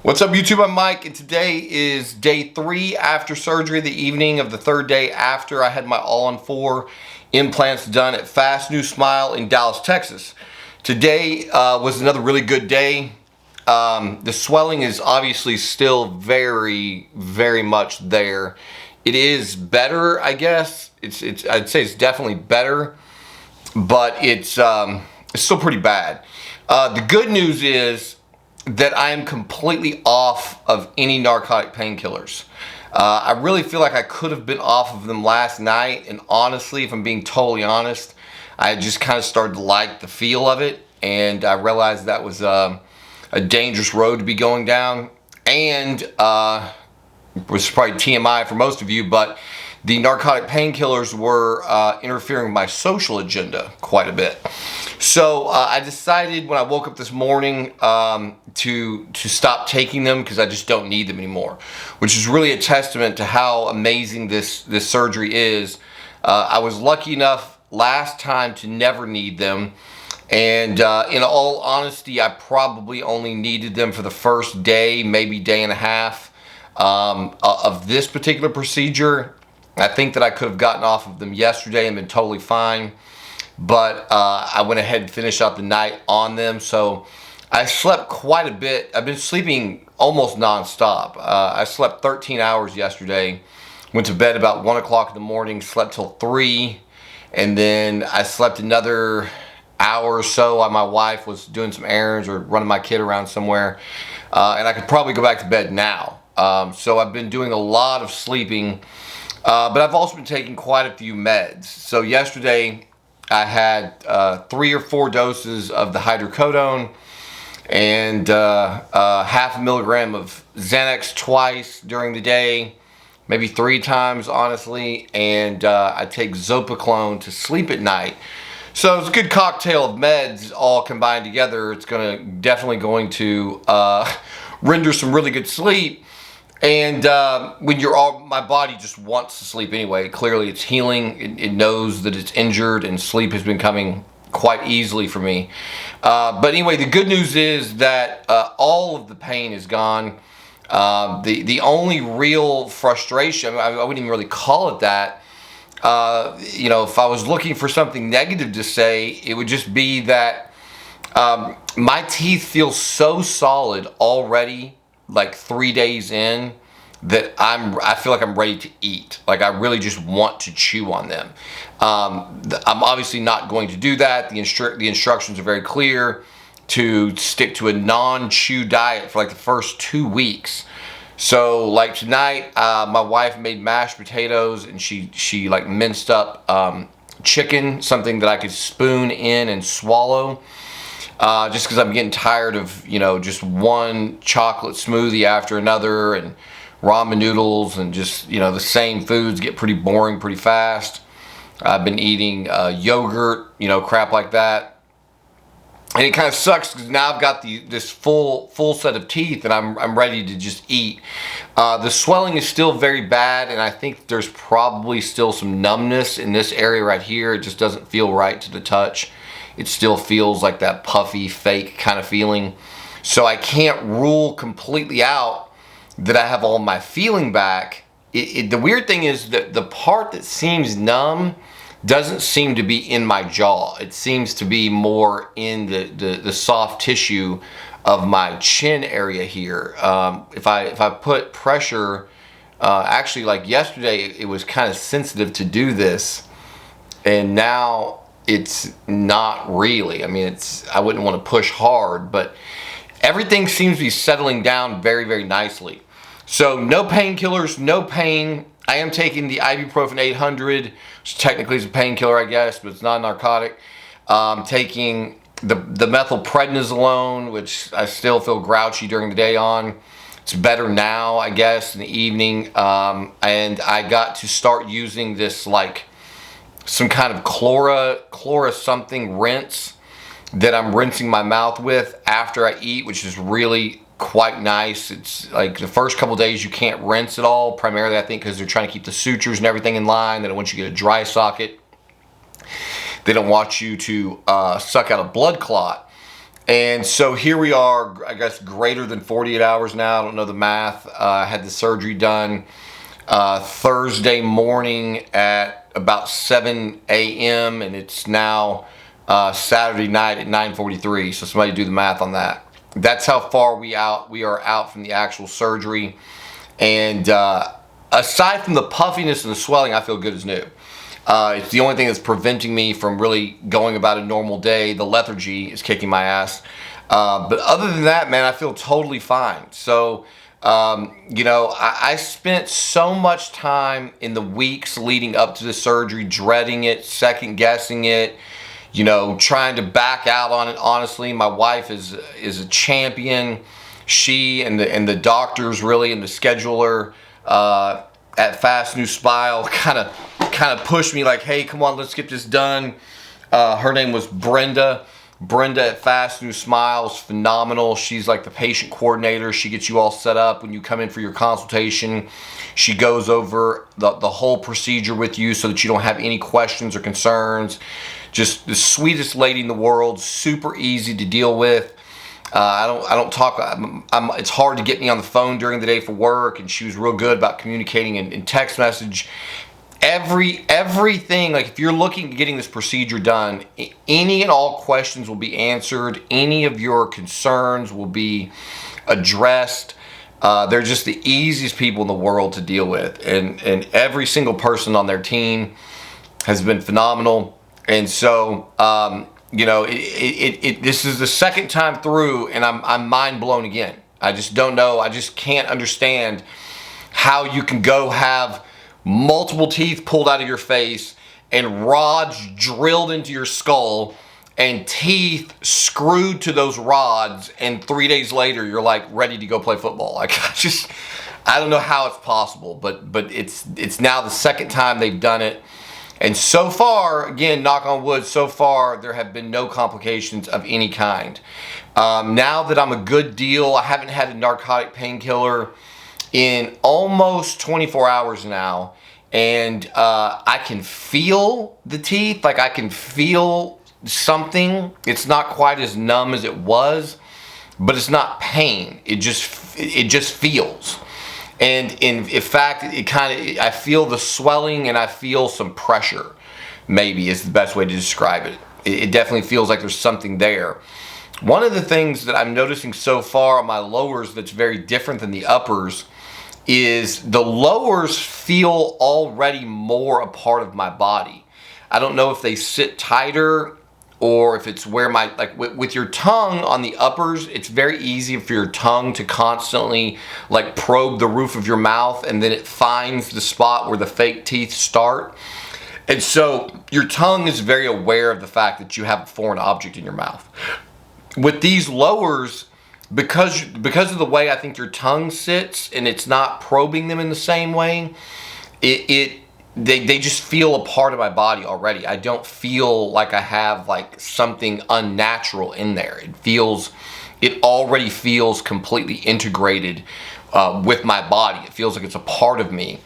What's up, YouTube? I'm Mike, and today is day 3 after surgery, the evening of the 3rd day after I had my all-on-4 implants done at FastNewSmile in Dallas, Texas. Today was another really good day. The swelling is obviously still very, very much there. It is better, I guess. I'd say it's definitely better, but it's still pretty bad. The good news is that I am completely off of any narcotic painkillers. I really feel like I could have been off of them last night, and honestly, if I'm being totally honest, I just kind of started to like the feel of it, and I realized that was a dangerous road to be going down, and was probably TMI for most of you, but the narcotic painkillers were interfering with my social agenda quite a bit. So I decided when I woke up this morning to stop taking them because I just don't need them anymore, which is really a testament to how amazing this surgery is. I was lucky enough last time to never need them, and in all honesty, I probably only needed them for the first day, maybe day and a half of this particular procedure. I think that I could have gotten off of them yesterday and been totally fine, but I went ahead and finished out the night on them. So I slept quite a bit. I've been sleeping almost nonstop. I slept 13 hours yesterday, went to bed about 1 o'clock in the morning, slept till 3, and then I slept another hour or so while my wife was doing some errands or running my kid around somewhere, and I could probably go back to bed now. So I've been doing a lot of sleeping. But I've also been taking quite a few meds. So yesterday I had 3 or 4 doses of the hydrocodone and half a milligram of Xanax twice during the day, maybe 3 times honestly, and I take Zopiclone to sleep at night. So it's a good cocktail of meds all combined together. It's definitely going to render some really good sleep. And when my body just wants to sleep anyway. Clearly it's healing. It knows that it's injured, and sleep has been coming quite easily for me. But anyway, the good news is that all of the pain is gone. The only real frustration, I wouldn't even really call it that. If I was looking for something negative to say, it would just be that my teeth feel so solid already, like 3 days in, that I feel like I'm ready to eat. Like I really just want to chew on them. I'm obviously not going to do that. The instructions are very clear to stick to a non-chew diet for like the first 2 weeks. So like tonight, my wife made mashed potatoes, and she like minced up chicken, something that I could spoon in and swallow. Just because I'm getting tired of, just one chocolate smoothie after another, and ramen noodles, and just, the same foods get pretty boring pretty fast. I've been eating yogurt, crap like that. And it kind of sucks because now I've got this full set of teeth, and I'm ready to just eat. The swelling is still very bad, and I think there's probably still some numbness in this area right here. It just doesn't feel right to the touch. It still feels like that puffy, fake kind of feeling. So I can't rule completely out that I have all my feeling back. The weird thing is that the part that seems numb doesn't seem to be in my jaw. It seems to be more in the soft tissue of my chin area here. If I put pressure, actually like yesterday, it was kind of sensitive to do this, and now it's not really. I mean, I wouldn't want to push hard, but everything seems to be settling down very, very nicely. So no painkillers, no pain. I am taking the ibuprofen 800, which technically is a painkiller, I guess, but it's not a narcotic. Taking the methylprednisolone, which I still feel grouchy during the day on. It's better now, I guess, in the evening. And I got to start using this like some kind of chlora something rinse that I'm rinsing my mouth with after I eat, which is really quite nice. It's like the first couple days you can't rinse at all, primarily I think because they're trying to keep the sutures and everything in line. They don't want you to get a dry socket. They don't want you to suck out a blood clot. And so here we are, I guess, greater than 48 hours now. I don't know the math. I had the surgery done Thursday morning at about 7 a.m. and it's now Saturday night at 9:43. So somebody do the math on that. That's how far we are out from the actual surgery. And aside from the puffiness and the swelling, I feel good as new. It's the only thing that's preventing me from really going about a normal day. The lethargy is kicking my ass. But other than that, man, I feel totally fine. So, I spent so much time in the weeks leading up to the surgery, dreading it, second guessing it, trying to back out on it. Honestly, my wife is a champion. She and the doctors really, and the scheduler at FastNewSmile kind of pushed me like, hey, come on, let's get this done. Her name was Brenda. Brenda at FastNewSmile is phenomenal. She's like the patient coordinator. She gets you all set up when you come in for your consultation. She goes over the whole procedure with you so that you don't have any questions or concerns. Just the sweetest lady in the world, super easy to deal with. I don't talk. It's hard to get me on the phone during the day for work, and she was real good about communicating in text message. Everything, like if you're looking at getting this procedure done, any and all questions will be answered. Any of your concerns will be addressed. They're just the easiest people in the world to deal with, and every single person on their team has been phenomenal. And so, this is the second time through, and I'm mind blown again. I just don't know. I just can't understand how you can go have multiple teeth pulled out of your face and rods drilled into your skull and teeth screwed to those rods, and 3 days later you're like ready to go play football. Like, I don't know how it's possible, but it's now the second time they've done it. And so far, again, knock on wood, so far there have been no complications of any kind. Now that I'm a good deal, I haven't had a narcotic painkiller in almost 24 hours now, and I can feel the teeth. Like, I can feel something. It's not quite as numb as it was, but it's not pain. It just feels. And in fact, I feel the swelling and I feel some pressure, maybe is the best way to describe it. It definitely feels like there's something there. One of the things that I'm noticing so far on my lowers that's very different than the uppers is the lowers feel already more a part of my body. I don't know if they sit tighter or if it's where with your tongue on the uppers, it's very easy for your tongue to constantly probe the roof of your mouth, and then it finds the spot where the fake teeth start. And so your tongue is very aware of the fact that you have a foreign object in your mouth. With these lowers, because of the way I think your tongue sits and it's not probing them in the same way, they just feel a part of my body already. I don't feel like I have something unnatural in there. It already feels completely integrated with my body. It feels like it's a part of me,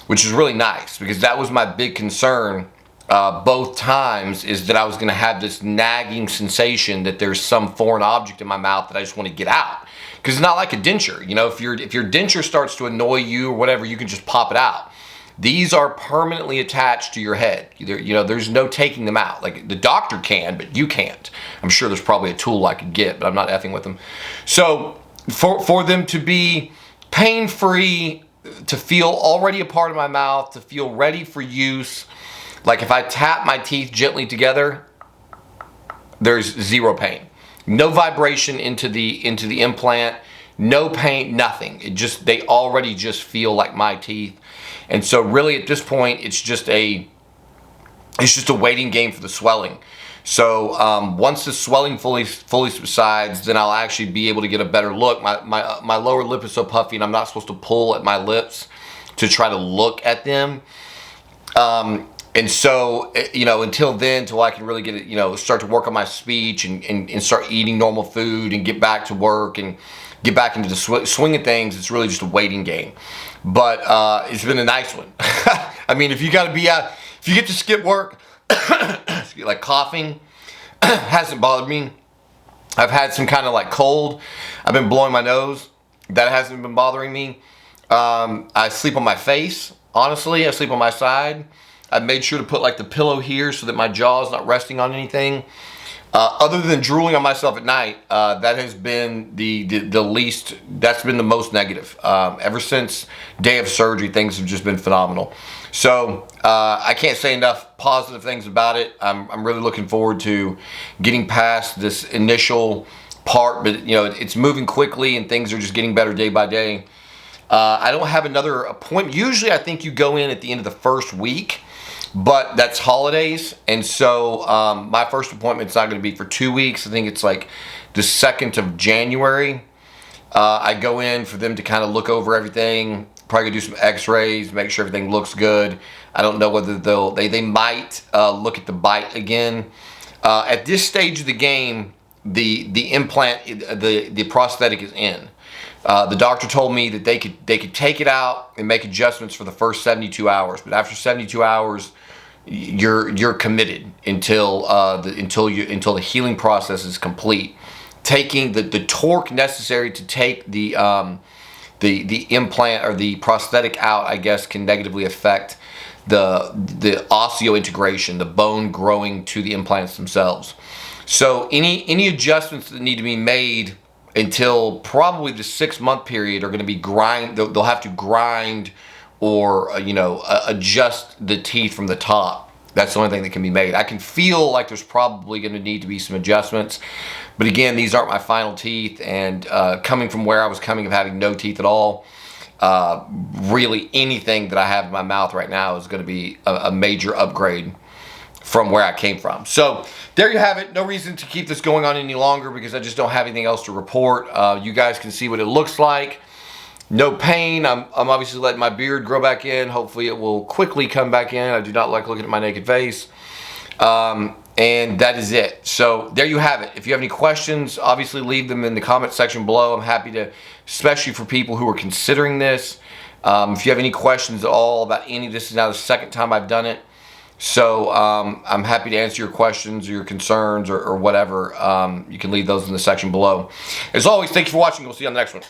which is really nice, because that was my big concern both times, is that I was going to have this nagging sensation that there's some foreign object in my mouth that I just want to get out. Because it's not like a denture. If your denture starts to annoy you or whatever, you can just pop it out. These are permanently attached to your head. There's no taking them out. Like, the doctor can, but you can't. I'm sure there's probably a tool I could get, but I'm not effing with them. So for them to be pain-free, to feel already a part of my mouth, to feel ready for use, like if I tap my teeth gently together, there's zero pain. No vibration into the implant, no pain, nothing. They already just feel like my teeth. And so really at this point, it's just a waiting game for the swelling. So once the swelling fully subsides, then I'll actually be able to get a better look. My lower lip is so puffy, and I'm not supposed to pull at my lips to try to look at them. And so, until then, till I can really get it, start to work on my speech and start eating normal food and get back to work and get back into the swing of things, it's really just a waiting game. But it's been a nice one. I mean, if you get to skip work, like coughing, hasn't bothered me. I've had some kind of like cold. I've been blowing my nose. That hasn't been bothering me. I sleep on my face. Honestly, I sleep on my side. I've made sure to put like the pillow here so that my jaw is not resting on anything. Other than drooling on myself at night, that has been the least, that's been the most negative. Ever since day of surgery, things have just been phenomenal. So I can't say enough positive things about it. I'm really looking forward to getting past this initial part, but you know, it's moving quickly and things are just getting better day by day. I don't have another appointment. Usually I think you go in at the end of the first week, but that's holidays, and so my first appointment's not going to be for 2 weeks. I think it's like the 2nd of January. I go in for them to kind of look over everything, probably do some x-rays, make sure everything looks good. I don't know whether they might look at the bite again. At this stage of the game, the implant, the prosthetic is in. The doctor told me that they could take it out and make adjustments for the first 72 hours, but after 72 hours, you're committed until the healing process is complete. Taking the torque necessary to take the implant or the prosthetic out, I guess, can negatively affect the osseointegration, the bone growing to the implants themselves. So any adjustments that need to be made until probably the 6-month period are going to be they'll have to grind or adjust the teeth from the top. That's the only thing that can be made. I can feel like there's probably going to need to be some adjustments, but again, these aren't my final teeth, and coming from where I was coming of having no teeth at all, really anything that I have in my mouth right now is going to be a major upgrade from where I came from. So there you have it. No reason to keep this going on any longer because I just don't have anything else to report. You guys can see what it looks like. No pain. I'm obviously letting my beard grow back in. Hopefully it will quickly come back in. I do not like looking at my naked face. And that is it. So there you have it. If you have any questions, obviously leave them in the comment section below. I'm happy to, especially for people who are considering this. If you have any questions at all about any, this is now the 2nd time I've done it. So I'm happy to answer your questions or your concerns or whatever. You can leave those in the section below. As always, thank you for watching. We'll see you on the next one.